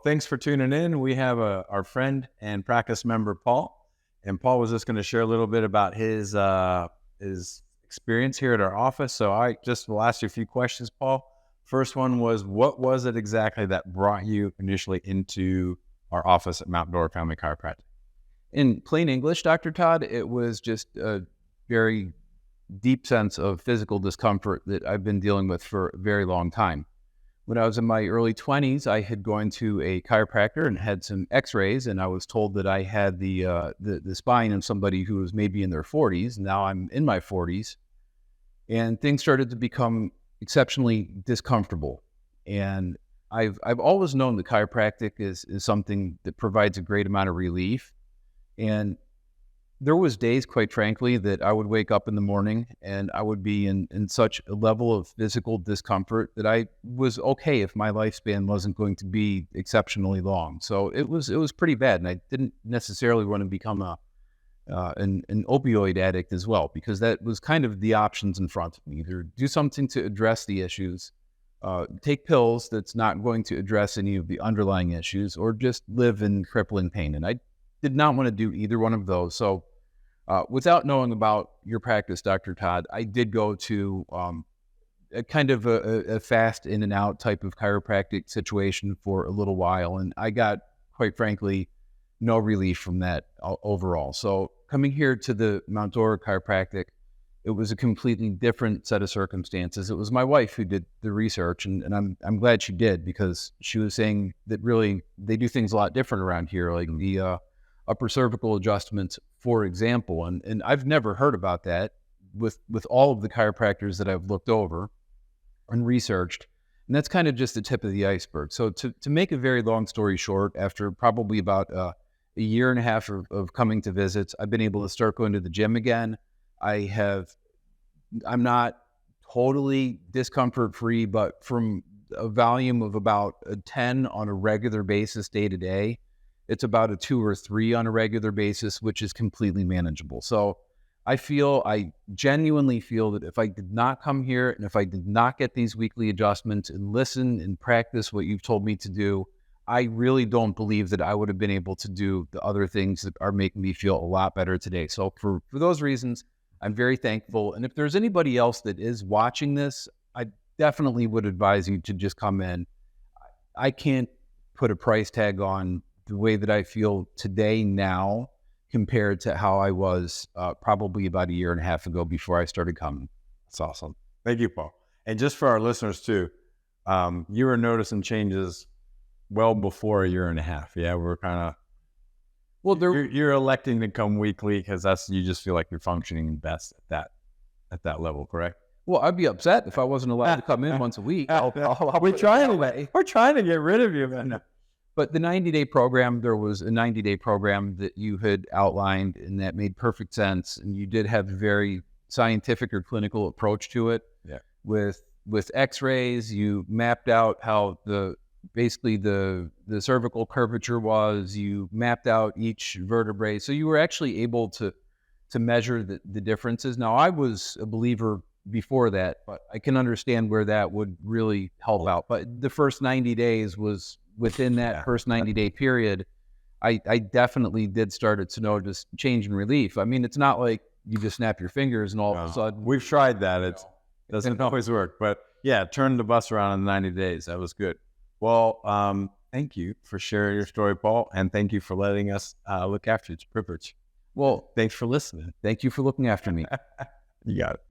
thanks for tuning in. We have our friend and practice member, Paul. And Paul was just going to share a little bit about his experience here at our office. So I just will ask you a few questions, Paul. First one was, what was it exactly that brought you initially into our office at Mount Dora Family Chiropractic? In plain English, Dr. Todd, it was just a very deep sense of physical discomfort that I've been dealing with for a very long time. When I was in my early 20s, I had gone to a chiropractor and had some x-rays, and I was told that I had the spine of somebody who was maybe in their 40s. Now I'm in my 40s, and things started to become exceptionally discomfortable. And I've always known that chiropractic is something that provides a great amount of relief. And there was days, quite frankly, that I would wake up in the morning and I would be in such a level of physical discomfort that I was okay if my lifespan wasn't going to be exceptionally long. So it was pretty bad, and I didn't necessarily want to become an opioid addict as well, because that was kind of the options in front of me. Either do something to address the issues, take pills that's not going to address any of the underlying issues, or just live in crippling pain. And I did not want to do either one of those. So without knowing about your practice, Dr. Todd, I did go to a kind of a fast in and out type of chiropractic situation for a little while. And I got, quite frankly, no relief from that overall. So coming here to the Mount Dora Chiropractic, it was a completely different set of circumstances. It was my wife who did the research, and I'm glad she did, because she was saying that really they do things a lot different around here, like the upper cervical adjustments, for example. And I've never heard about that with all of the chiropractors that I've looked over and researched. And that's kind of just the tip of the iceberg. So to make a very long story short, after probably about a year and a half of coming to visits, I've been able to start going to the gym again. I'm not totally discomfort free, but from a volume of about a 10 on a regular basis day to day, it's about a 2 or 3 on a regular basis, which is completely manageable. So I genuinely feel that if I did not come here and if I did not get these weekly adjustments and listen and practice what you've told me to do, I really don't believe that I would have been able to do the other things that are making me feel a lot better today. So for those reasons, I'm very thankful. And if there's anybody else that is watching this, I definitely would advise you to just come in. I can't put a price tag on the way that I feel today now compared to how I was probably about a year and a half ago before I started coming. That's awesome. Thank you, Paul. And just for our listeners too, you were noticing changes well before a year and a half. Yeah, we're kind of, well, you're electing to come weekly because you just feel like you're functioning best at that level, correct? Well, I'd be upset if I wasn't allowed to come in once a week. We're trying to get rid of you, man. But the 90-day program, there was a 90-day program that you had outlined, and that made perfect sense. And you did have a very scientific or clinical approach to it. Yeah. With x-rays, you mapped out how basically the cervical curvature was. You mapped out each vertebrae. So you were actually able to measure the differences. Now, I was a believer before that, but I can understand where that would really help out. But the first 90 days was within that first 90-day period, I definitely did start to notice change in relief. I mean, it's not like you just snap your fingers and all of a sudden. We've tried that. It doesn't always work. But yeah, turn the bus around in 90 days. That was good. Well, thank you for sharing your story, Paul. And thank you for letting us look after you. It's a privilege. Well, thanks for listening. Thank you for looking after me. You got it.